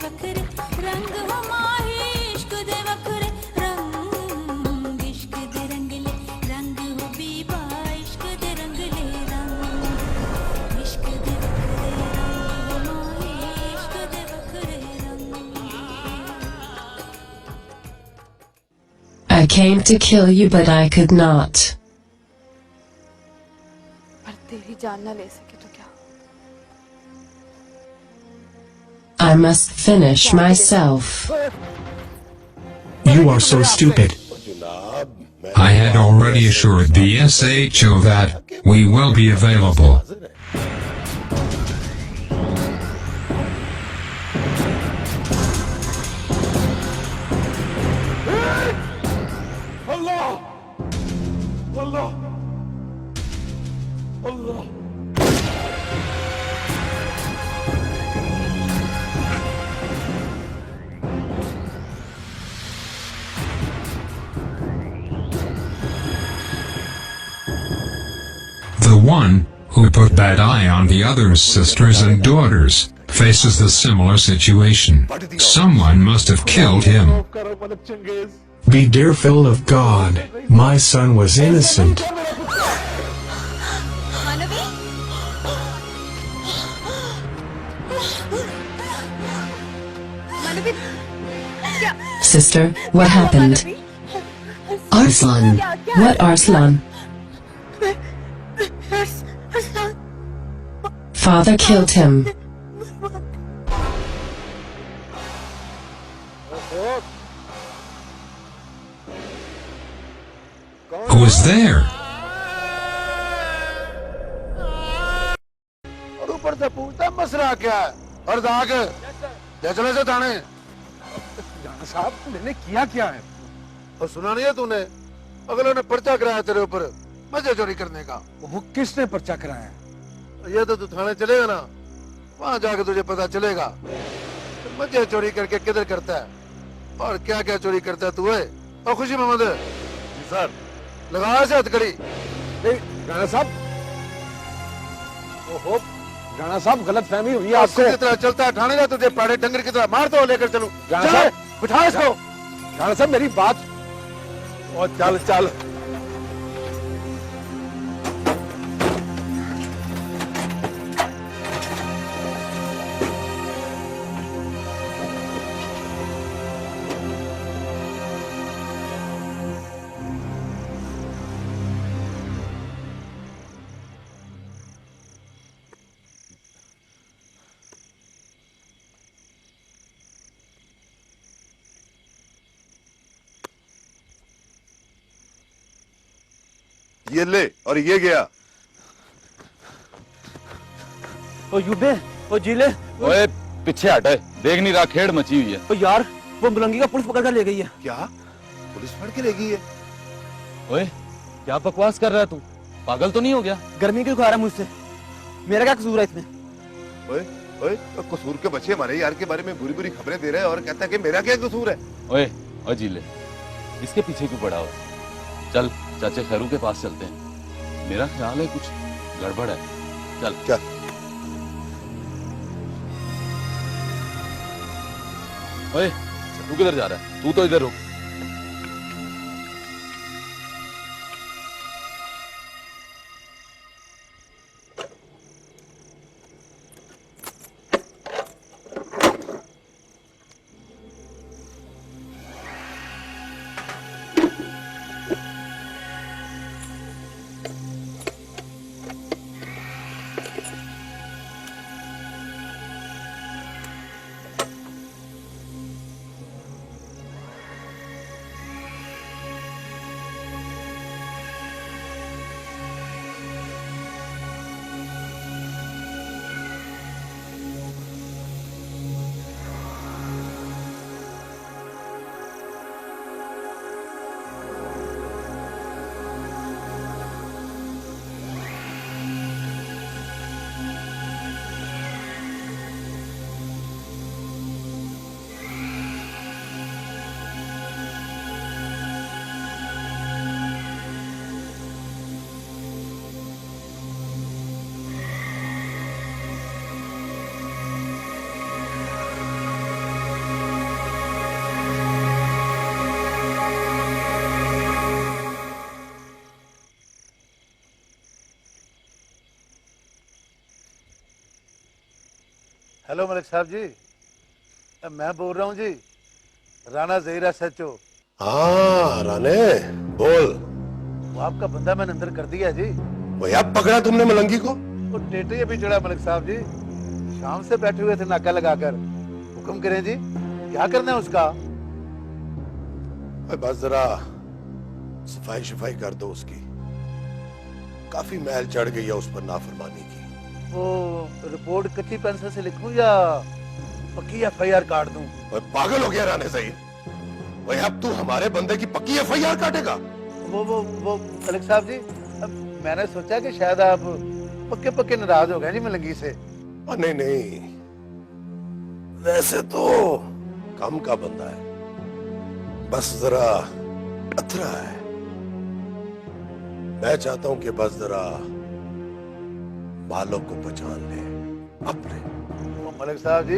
वखरे रंग हो माही इश्क दे वखरे रंग इश्क दे रंगले रंग हो बीबा इश्क दे रंगले रंग इश्क दे वखरे रंग हो माही इश्क दे वखरे रंग I came to kill you but I could not. पर तेरी जान ना ले सके तो क्या? I must finish myself. You are so stupid. I had already assured the SHO that we will be available. The one who put that eye on the other's sisters and daughters faces a similar situation. Someone must have killed him. Be fearful of God. My son was innocent. Sister, what happened? Arslan. What Arslan? Father killed him. Who is there? और ऊपर से पूछता मसला क्या है और जाग ले चले से थाने। जाना साहब मैंने किया क्या है? और सुना नहीं है तूने? अगले ने पर्चा कराया तेरे ऊपर मजे चोरी करने का। वो किसने पर्चा कराया? ये तो तू थाने चलेगा ना, वहाँ जाके तुझे पता चलेगा मजे चोरी करके किधर करता है और क्या क्या चोरी करता है तू है। और खुशी मोहम्मद सर लगाया से हथकड़ी। राणा साहब, ओहो राणा साहब गलत फहमी हुई है आपको। की तरह चलता है थाने जा, तुझे पाड़े डंगर की तरह मार दो लेकर चलूं। राणा साहब बिठा इसको। राणा साहब मेरी बात। और चल चल। ये ले और ये गया। ओ यूबे, ओ जीले, ओए पीछे हट, देख नहीं रहा खेड़ मची हुई है। ओ यार वो मुलंगी का पुलिस पकड़ कर ले गई है। क्या? पुलिस पकड़ के ले गई है? ओए क्या बकवास कर रहा है तू? पागल तो नहीं हो गया? गर्मी क्यों खा रहा है मुझसे? मेरा क्या कसूर है इसमें? ओए ओए कसूर के बच्चे हमारे यार के बारे में बुरी बुरी खबरें दे रहे हैं और कहता है कि मेरा क्या कसूर है? ओए ओ जीले, इसके पीछे क्यों पड़ा हो? चल चाचे खैरू के पास चलते हैं, मेरा ख्याल है कुछ गड़बड़ है। चल चल। ओए तू किधर जा रहा है? तू तो इधर रुक। हेलो मलिक साहब जी, मैं बोल रहा हूँ जी, राणा ज़हीर SHO। हाँ राणे बोल। वो आपका बंदा मैंने अंदर कर दिया जी। भैया पकड़ा तुमने मलंगी को? वो टेटे अभी चढ़ा मलिक साहब जी, शाम से बैठे हुए थे नाका लगाकर। हुक्म करें जी, क्या करना है उसका? बस जरा सफाई शफाई कर दो उसकी, काफी मैल चढ़ गई है उस पर नाफरमानी की। वो रिपोर्ट कच्ची पेंसिल से लिखूं या पक्की FIR काट दूं? पागल हो गया राणे ज़हीर? भाई अब तू हमारे बंदे की पक्की FIR काटेगा? वो मलिक साहब जी, अब मैंने सोचा कि शायद आप पक्के पक्के नाराज हो गए जी मलंगी से। नहीं नहीं, वैसे तो कम का बंदा है, बस जरा अथरा है। मैं चाहता हूं कि बस जरा बालों को पहचान ले अपने। वो मलिक साहब जी,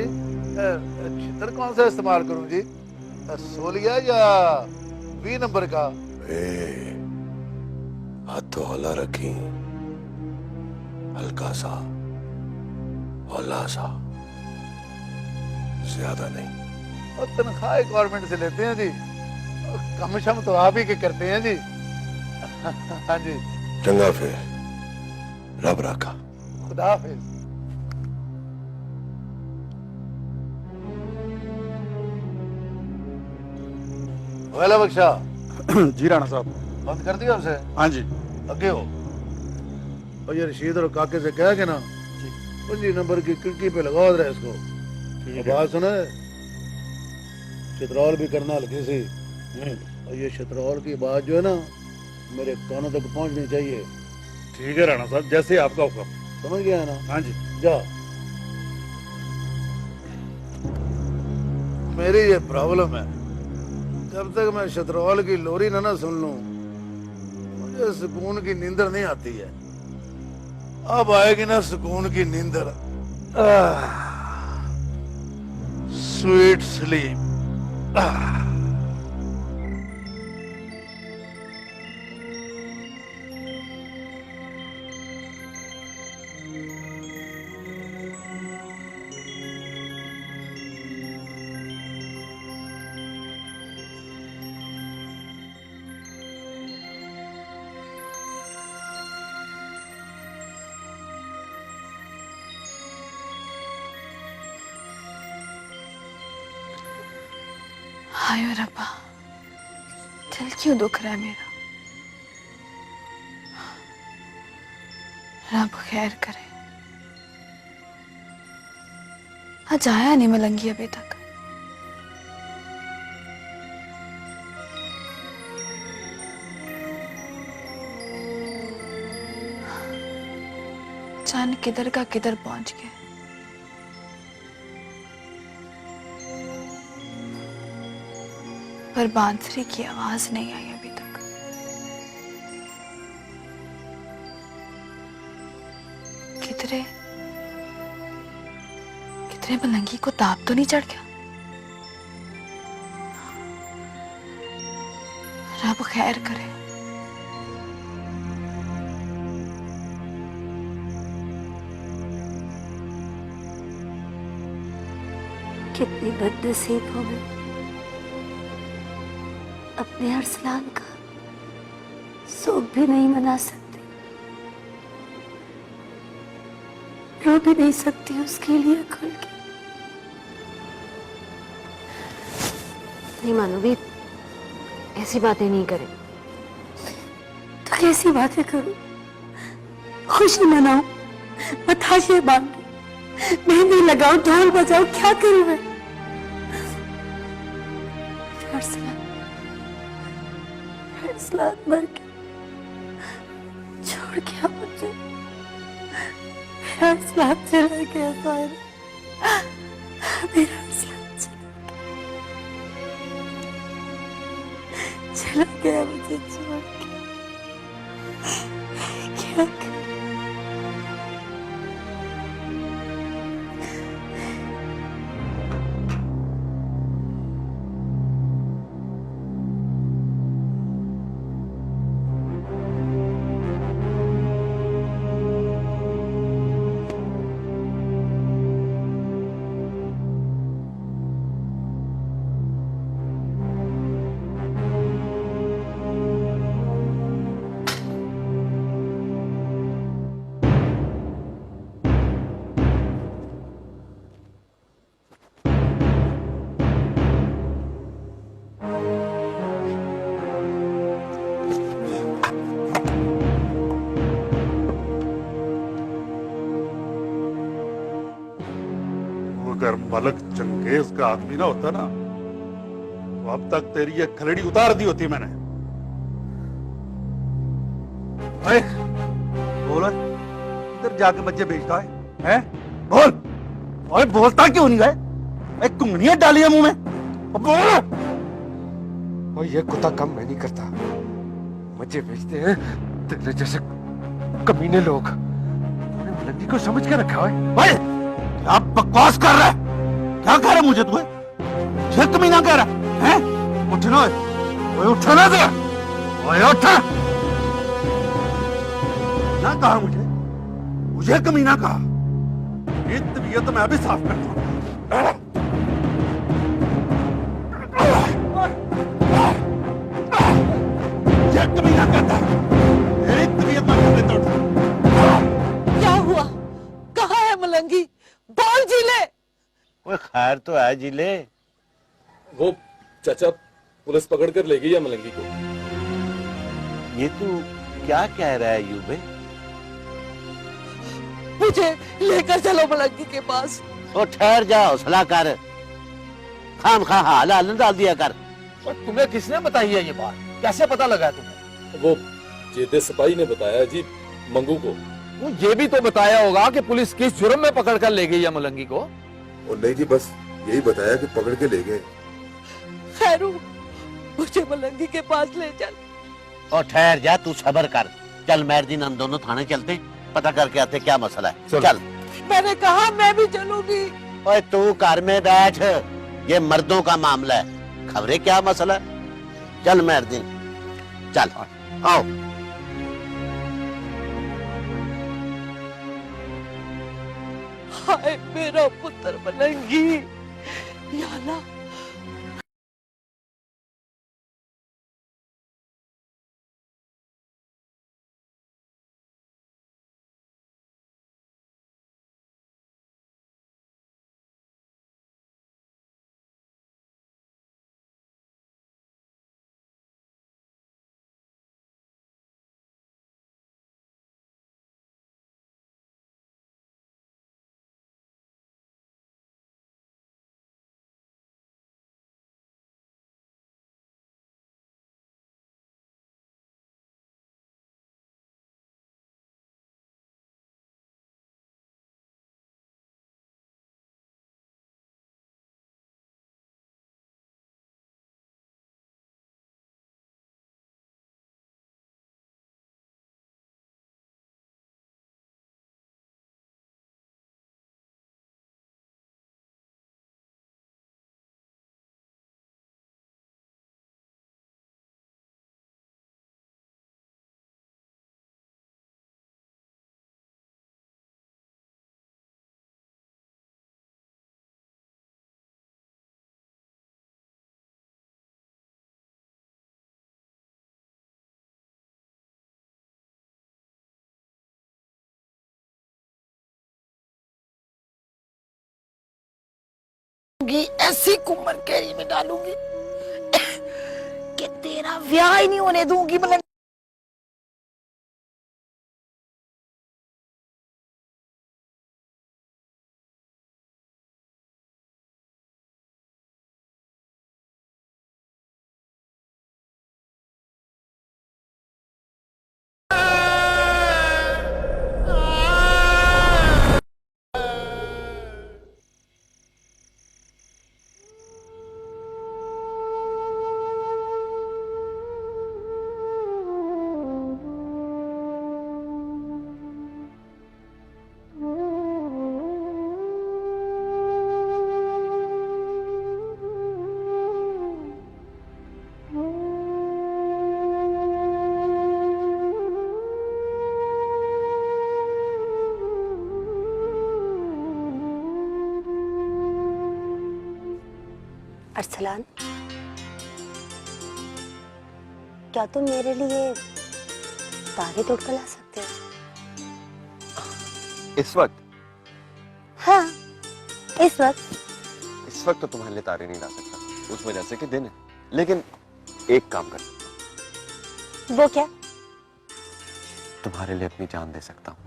छितर कौन सा इस्तेमाल करूं जी, 16 या 20 नंबर का? हाथ तो हौला रखी, हल्का सा हौला सा, ज्यादा नहीं। और तनख्वाह गवर्नमेंट से लेते हैं जी, और कम शम तो आप ही के करते हैं जी। हाँ जी, चंगा फिर, रब रखा। खुदा हाफिज। वेला बख्शा। जी राणा साहब। बंद कर दिया उसे? हाँ जी। आगे हो। और ये रशीद और काके से कह के ना 25 नंबर की खिड़की पे लगा दे इसको। बात सुने, चित्रौल भी करना हल्की सी, और ये चित्रौल की बात जो है ना मेरे कानों तक पहुंचनी चाहिए। ठीक है राणा साहब, जैसे आपका हुक्म। समझ गया ना? हाँ जी। जा। मेरी ये प्रॉब्लम है, जब तक मैं शतरौल की लोरी ना सुन लूं मुझे सुकून की नींदर नहीं आती है। अब आएगी ना सुकून की नींदर, स्वीट स्लीप। हाय रब्बा, दिल क्यों दुख रहा है मेरा। रब खैर करे। आज आया नहीं मलंगी अभी तक। जान किधर का किधर पहुंच गए। पर बांसुरी की आवाज नहीं आई अभी तक। किधरे किधरे मलंगी को ताप तो नहीं चढ़ गया। रब खैर करे। कितनी बदनसीब हो मैं, अपने अरसलान का शोक भी नहीं मना सकती, रो भी नहीं सकती उसके लिए खुल के। नहीं मानोगी, ऐसी बातें नहीं करे। तो कैसी बातें करूं? खुशी मनाऊं, बताशे बांधूं, मेहंदी लगाऊं, ढोल बजाऊं, क्या करूं मैं? अरसलान मर के छोड़ गया मुझे, मेरा अरसलान चला गया साहिरा, मेरा अरसलान चला गया मुझे छोड़ के। क्या करूं? अगर मलक चंगेज का आदमी ना होता ना तो अब तक तेरी ये खलड़ी उतार दी होती मैंने। अरे बोल, इधर जाके बच्चे बेचता है? बोल, और बोलता क्यों नहीं है? कुंगनियां डाली है मुंह में, बोल। और ये कुत्ता काम मैं नहीं करता, मजे बेचते हैं तेरे जैसे कमीने लोग। तूने मलंगी को समझ के रखा है? भाई क्या बकवास कर रहा है? क्या कह रहा है मुझे तुम्हें? मुझे कमीना कह रहा है? उठना है, उठना दे, उठ। ना कहा मुझे कमीना कहा। ये तबीयत मैं भी साफ करता हूँ। ये कमीना कहता है, मेरी तबीयत मैं कर देता हूँ। क्या हुआ? कहाँ है मलंगी? बोल जिले। वो खैर तो है जिले। वो चाचा पुलिस पकड़ कर ले गई है मलंगी को। ये तू क्या कह रहा है यूबे? मुझे लेकर चलो मलंगी के पास। तो ठहर जा, हौसला कर। खाम खा हाल हाल डाल दिया कर। और तुम्हें किसने बताई है ये बात? कैसे पता लगा तुम्हें? वो जेदे सिपाही ने बताया जी मंगू को। वो ये भी तो बताया होगा कि पुलिस किस जुर्म में पकड़ कर ले गई है मलंगी को। और नहीं जी, बस यही बताया कि पकड़ के ले गए। खैरू, मुझे मलंगी के पास ले चल। और ठहर जा, तू सब्र कर। चल मेहरदीन, हम दोनों थाने चलते, पता करके आते क्या मसला है। चल। मैंने कहा मैं भी चलूंगी। ओए तू घर में बैठ, ये मर्दों का मामला है, खबरें क्या मसला है। चल मेहरदीन, चल आओ। हाय मेरा पुत्र मलंगी, या अल्लाह। ऐसी कुम्मर कैरी में डालूंगी कि तेरा ब्याह ही नहीं होने दूंगी। मतलब अरसलान, क्या तुम मेरे लिए तारे तोड़ कर ला सकते हो? इस वक्त? हाँ, इस वक्त तो तुम्हारे लिए तारे नहीं ला सकता, उस वजह से कि दिन है। लेकिन एक काम कर सकता हूं। वो क्या? तुम्हारे लिए अपनी जान दे सकता हूं।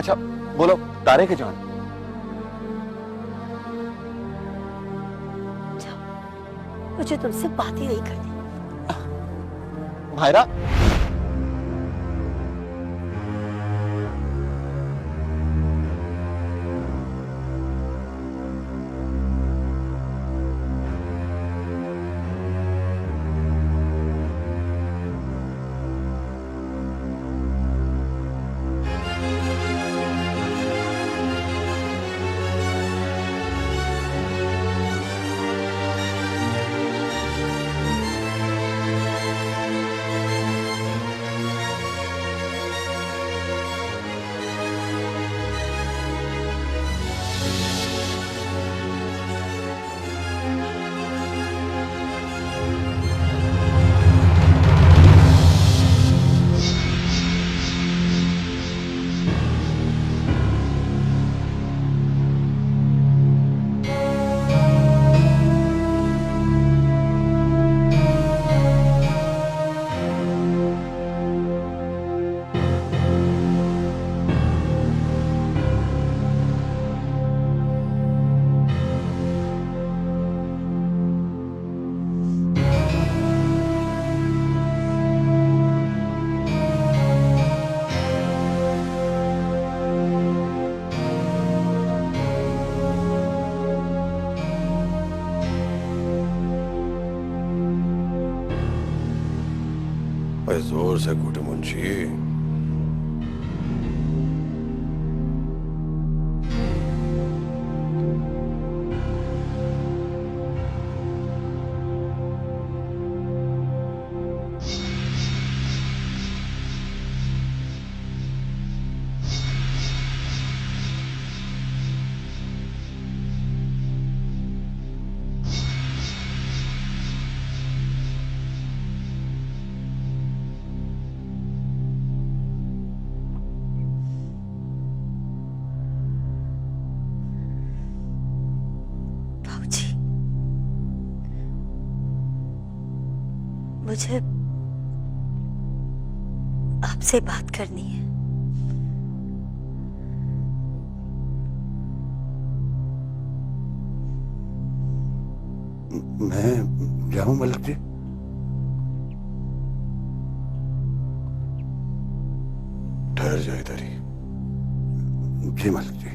अच्छा बोलो तारे के जान। मुझे तुमसे बात ही नहीं करनी। भाईरा जोर से कूटे मुंशी। मुझे आपसे बात करनी है। मैं जाऊं मलक जी? ठहर जाए इधर ही। जी मलक जी।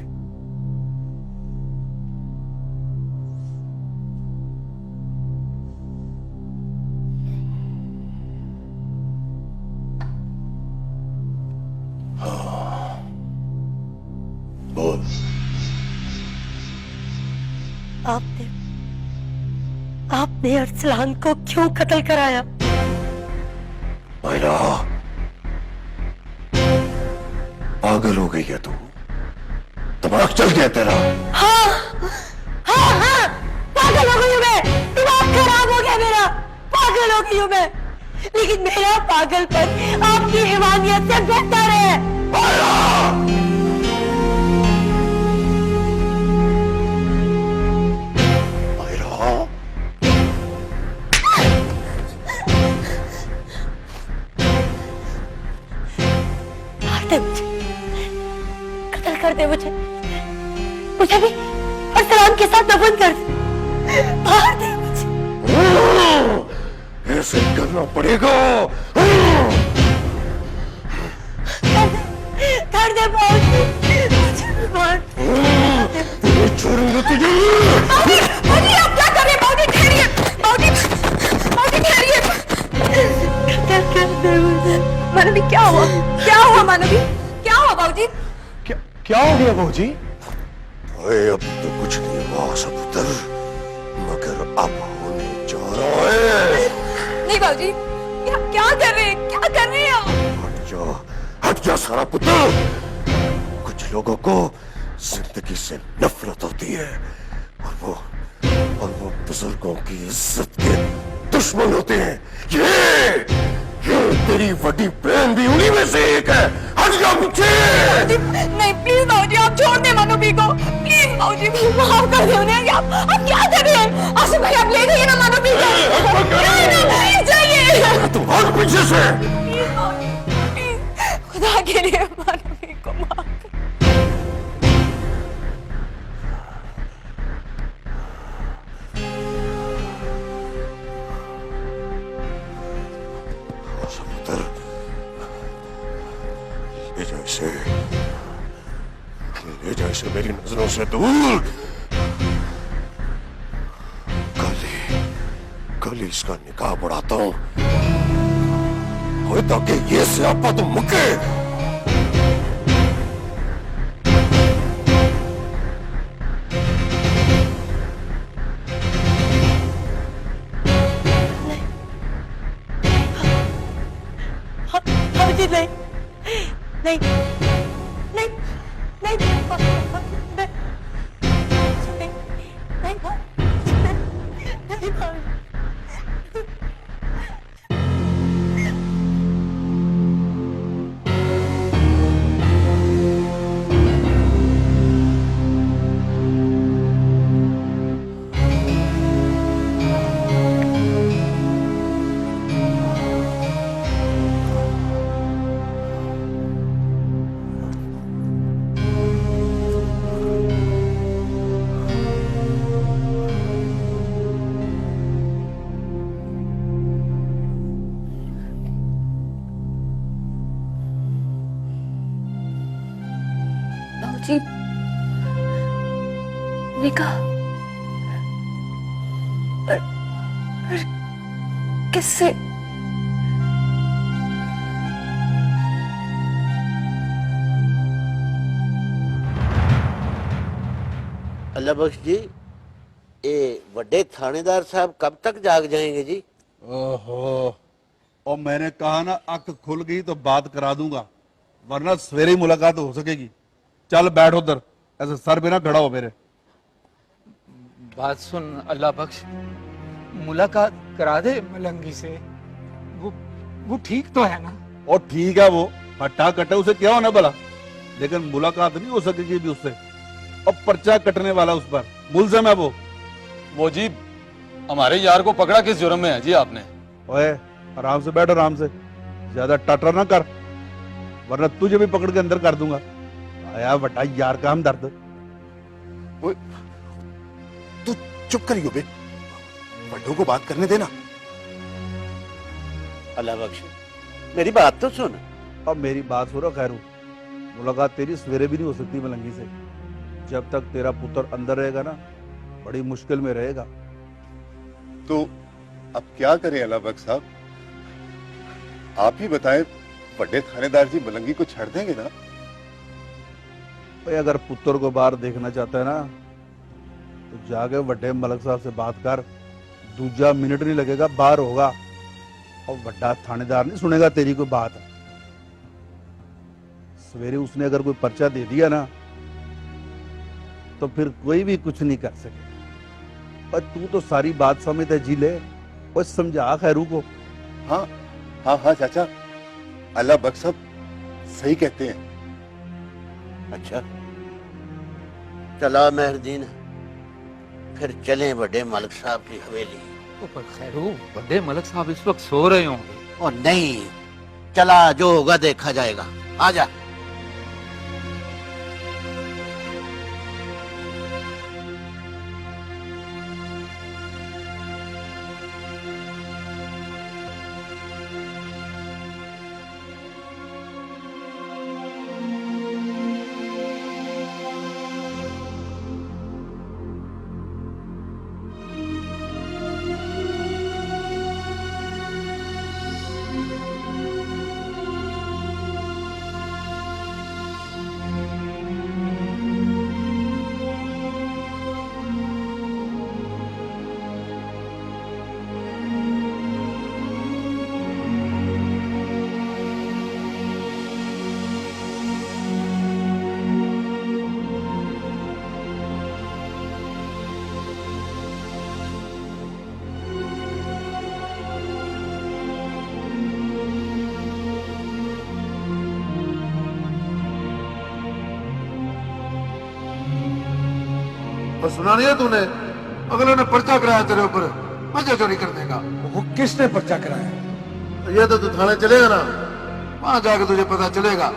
आपने अरसलान को क्यों कत्ल कराया? मायरा, पागल हो गई है तू? दिमाग चल गया तेरा? हाँ, पागल हो गई हूँ मैं। दिमाग खराब हो गया मेरा। पागल हो गई हूँ मैं। लेकिन मेरा पागलपन आपकी हिमानियत से बेहतर है। मायरा! कत्ल कर दे मुझे भी और सलाम के साथ दफन कर दे। मार दे मुझे। ऐसे करना पड़ेगा। कर दे मुझे छोड़ूंगा तुझे। बाउजी आप क्या कर रहे हैं? बाउजी ठहरिए। बाउजी ठहरिए। कर दे मुझे। मानवी क्या हुआ? क्या हुआ मानवी? क्या हुआ बाबूजी? क्या हो गया बाबूजी? अब तो कुछ नहीं हुआ सबूतर, मगर अब होने जा रहा है। नहीं बाबूजी, क्या कर रहे हैं? क्या कर रहे हैं? हट जा सारा पुत्र। कुछ लोगों को जिंदगी से नफरत होती है और वो बुजुर्गों की इज्जत के दुश्मन होते हैं। ये तेरी बड़ी बहन भी उन्हीं में से एक है। हट जा पीछे। नहीं प्लीज बाबूजी, आप छोड़ दे मानवी को। प्लीज बाबूजी माफ कर दे उन्हें। आप क्या कर रहे हैं? आसिफ भाई आप ले जाइए ना मानवी को। नहीं जाइए। तुम भाग पीछे से। प्लीज खुदा के लिए मानवी को माफ कर। इसे मेरी नजरों से दूर। कल इसका निकाह बढ़ाता हूं, हो ताकि ये स्यापा तो मुके। जी नहीं नहीं नहीं नहीं जी निकाह पर किससे? अल्लाह बख्श जी, ये बड़े थानेदार साहब कब तक जाग जाएंगे जी? ओहो, और मैंने कहा ना, आंख खुल गई तो बात करा दूंगा, वरना सवेरे ही मुलाकात हो सकेगी। चल बैठ उधर, ऐसे सर पे ना खड़ा हो मेरे। बात सुन अल्लाह बख्श, मुलाकात करा दे मलंगी से। वो ठीक तो है ना? और ठीक है, वो हट्टा कटे उसे क्या होना भला, लेकिन मुलाकात नहीं हो सकेगी भी उससे। और पर्चा कटने वाला उस पर, मुलजिम है वो जी हमारे यार को पकड़ा किस जुर्म में है जी आपने? ओए आराम से बैठ, आराम से, ज्यादा टटर ना कर, वरना तुझे भी पकड़ के अंदर कर दूंगा। आया बटा यार का हमदर्द। तू चुप करियो बे, बड्डों को बात करने देना। अल्लाह बख्श, मेरी बात तो सुन। अब मेरी बात सुनो खैरू, मुलाकात तेरी सवेरे भी नहीं हो सकती मलंगी से। जब तक तेरा पुत्र अंदर रहेगा ना, बड़ी मुश्किल में रहेगा। तो अब क्या करें अल्लाह बख्श साहब, आप ही बताएं, बड़े थानेदार जी मलंगी को छाड़ देंगे ना? भाई अगर पुत्र को बाहर देखना चाहता है ना, तो जाके बड़े मलक साहब से बात कर, दूजा मिनट नहीं लगेगा, बाहर होगा। और बड़ा थानेदार नहीं सुनेगा तेरी कोई बात। सवेरे उसने अगर कोई पर्चा दे दिया ना, तो फिर कोई भी कुछ नहीं कर सके। पर तू तो सारी बात समझता है, जी ले और समझा खैरू को। हाँ हाँ हाँ चाचा, अल्लाह बख्श साहब सही कहते हैं। अच्छा चला मेहरदीन, फिर चलें बड़े मलक साहब की हवेली। पर खैरू, बड़े मलक साहब इस वक्त सो रहे होंगे। और नहीं, चला, जो होगा देखा जाएगा। आजा। बस सुना नहीं है तूने, अगले ने पर्चा कराया तेरे ऊपर, मजे चोरी कर देगा। वो किसने पर्चा कराया? ये तो तू थाने चलेगा ना, वहां जाके तुझे पता चलेगा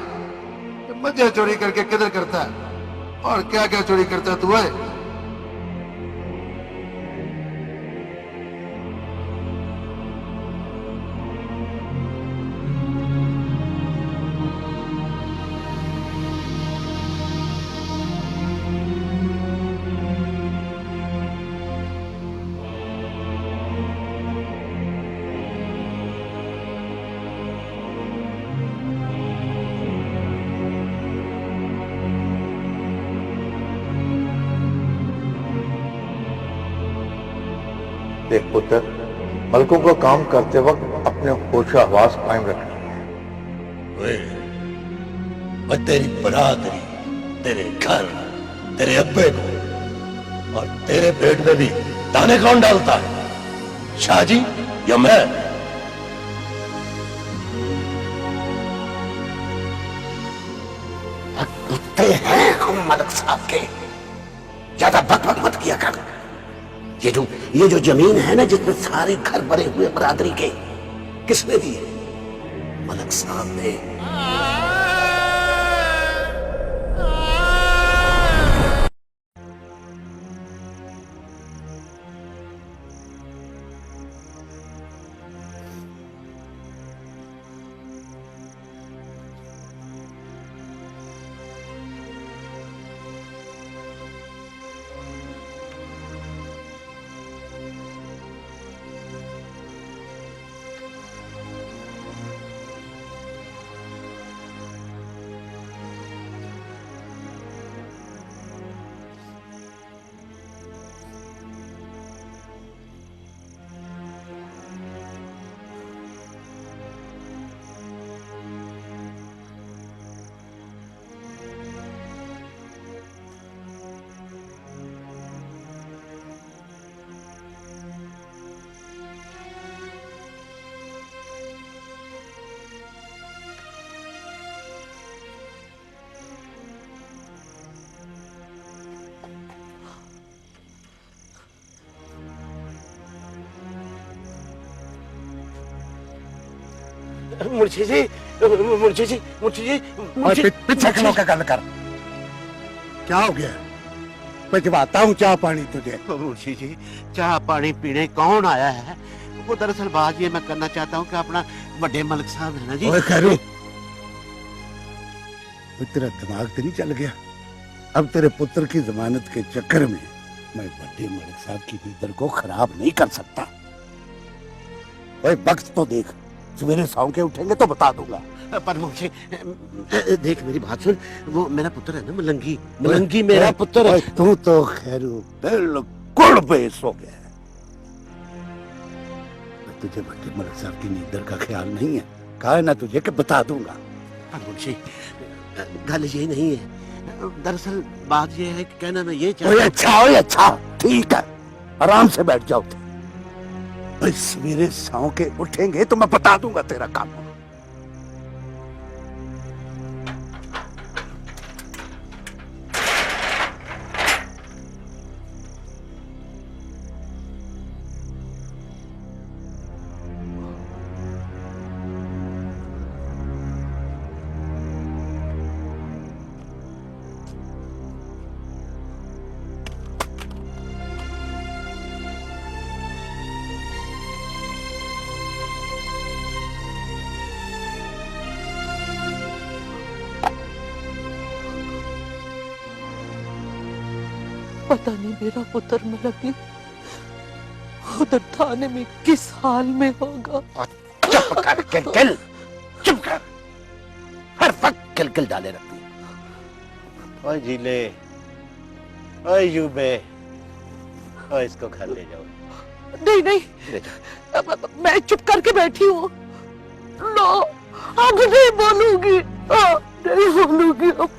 कि मजे चोरी करके किधर करता है और क्या क्या चोरी करता है तू है। देख पुत्र, मलकों का काम करते वक्त अपने होश हवास कायम रखना। और तेरी बरादरी, तेरे घर, तेरे अब्बे को और तेरे पेट में भी दाने कौन डालता है? शाहजी या मैं? कुत्ते हैं हम मलक साहब के, ज्यादा बकबक मत किया कर। ये जो जमीन है ना जिसमें सारे घर भरे हुए बरादरी के, किसने दी है? मलक साहब ने। मुर्शी जी, मुर्शी जी, मुर्शी जी, पीछे खलो के गल कर। क्या हो गया? मैं जवाता हूँ चाह पानी तुझे। मुर्शी जी, चाह पानी पीने कौन आया है? वो दरअसल बात ये मैं करना चाहता हूँ कि अपना बड़े मलिक साहब है ना जी। ओए खैरू, तेरा दिमाग तो नहीं चल गया? अब तेरे पुत्र की जमानत के चक्कर में मैं बड़े मलिक साहब की नींद को खराब नहीं कर सकता। ओए वक्त तो देख, सवेरे सौ के उठेंगे तो बता दूंगा। पर मुझे देख, मेरी बात सुन, वो मेरा पुत्र है ना मलंगी, मलंगी मेरा पुत्र है। तू तो खैरू बिल्कुल बेस हो गया है। तुझे बड़े मलिक साहब की नींदर का ख्याल नहीं है? कहा है ना तुझे कि बता दूंगा। मुंशी, गल ये नहीं है, दरअसल बात ये है कि कहना मैं ये अच्छा, ठीक है, आराम से बैठ जाओ। सवेरे सौ के उठेंगे तो मैं बता दूंगा तेरा काम। पता नहीं मेरा पुत्र मलंगी उधर थाने में किस हाल में होगा। चुप कर किलकिल, चुप कर, हर वक्त किलकिल डाले रखती है। ओए जीले, ओए यूबे, ओए इसको घर ले जाओ। नहीं नहीं, मैं चुप करके बैठी हूँ। नो, अब नहीं बोलूंगी, नहीं बोलूंगी अब।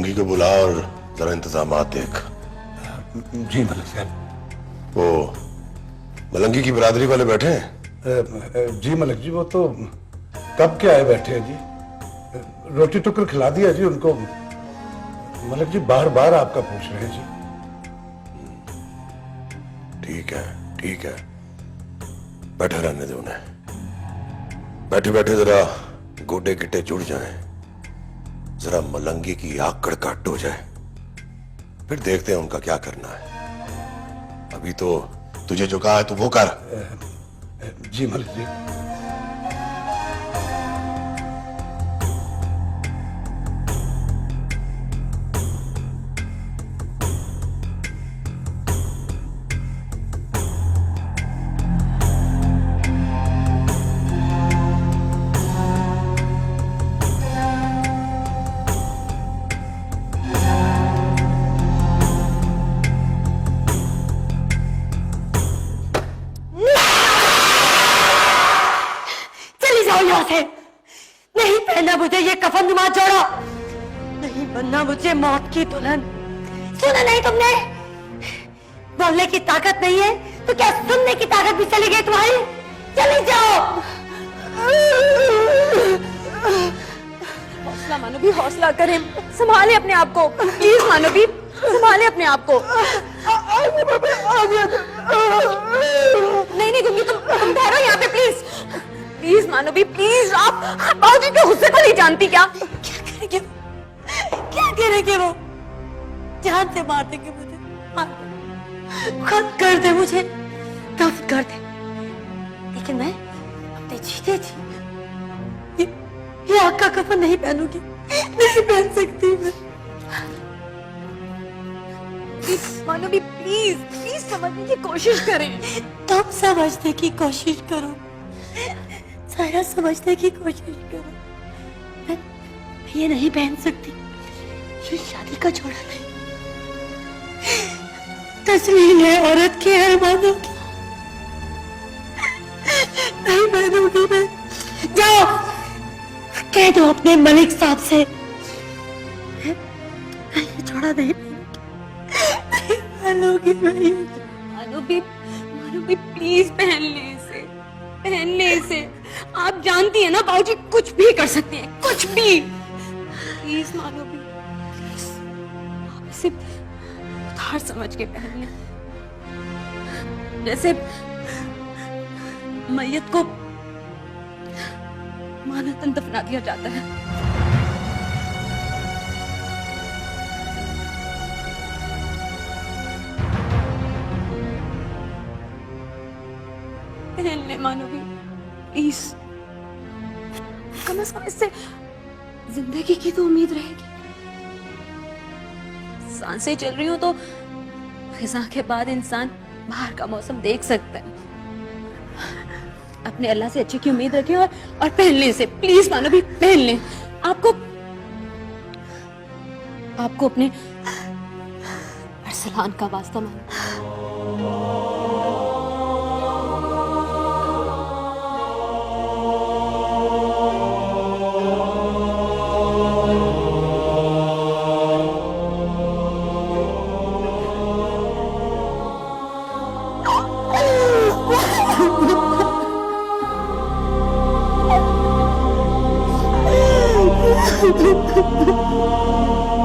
मलंगी को बुला और जरा इंतजामात देख। जी मलिक साहब। वो मलंगी की बिरादरी वाले बैठे हैं? जी मलिक जी, वो तो कब के आए बैठे हैं जी। रोटी टुकड़ खिला दिया जी उनको। मलिक जी बार बार आपका पूछ रहे हैं जी। ठीक है ठीक है, बैठे रहने दो उन्हें। बैठे बैठे जरा गोडे गिट्टे जुड़ जाएं, जरा मलंगी की आकड़ काट हो जाए, फिर देखते हैं उनका क्या करना है। अभी तो तुझे जो कहा है तू वो कर। जी मलिक जी। नहीं पहना मुझे ये कफन नुमा जोड़ा, नहीं बनना मुझे मौत की दुल्हन। सुना नहीं तुमने? बोलने की ताकत नहीं है तो क्या सुनने की ताकत भी चली गई तुम्हारी? चले जाओ। हौसला मानवी, हौसला करें, संभाले अपने आप को, प्लीज मानवी, संभाले अपने आप को। नहीं नहीं गुंगी, तुम ठहरो यहाँ पे प्लीज। प्लीज मानवी प्लीज, आप बाबूजी के गुस्से को नहीं जानती क्या? क्या करेंगे, क्या करेंगे वो? जान से मार देंगे मुझे, खत्म कर दे मुझे, दफन कर दे। लेकिन मैं अपने जीते जी ये आग का कफन नहीं पहनूंगी, नहीं पहन सकती मैं। मानवी प्लीज प्लीज समझने की कोशिश करें। तुम समझने की कोशिश करो, सारा समझने की कोशिश करो। मैं ये नहीं पहन सकती, ये शादी का जोड़ा नहीं, तस्वीर है औरत के अरमानों की, नहीं पहनूंगी मैं। जाओ कह दो अपने मलिक साहब से मैं ये जोड़ा नहीं पहनूंगी। मानवी प्लीज पहन ले इसे, पहन ले इसे। आप जानती है ना बाबूजी कुछ भी कर सकते हैं, कुछ भी। प्लीज मानवी, आप इसे उधार समझ के पहन ले, जैसे मैयत को मानतन दफना दिया जाता है। पहन ले मानवी प्लीज, कम से कम इससे जिंदगी की तो उम्मीद रहेगी। सांसें चल रही हो तो खिजा के बाद इंसान बाहर का मौसम देख सकता है। अपने अल्लाह से अच्छे की उम्मीद रखें और पहन लें इसे, प्लीज मानवी पहन लें। आपको अपने अरसलान का वास्ता मानो। Oh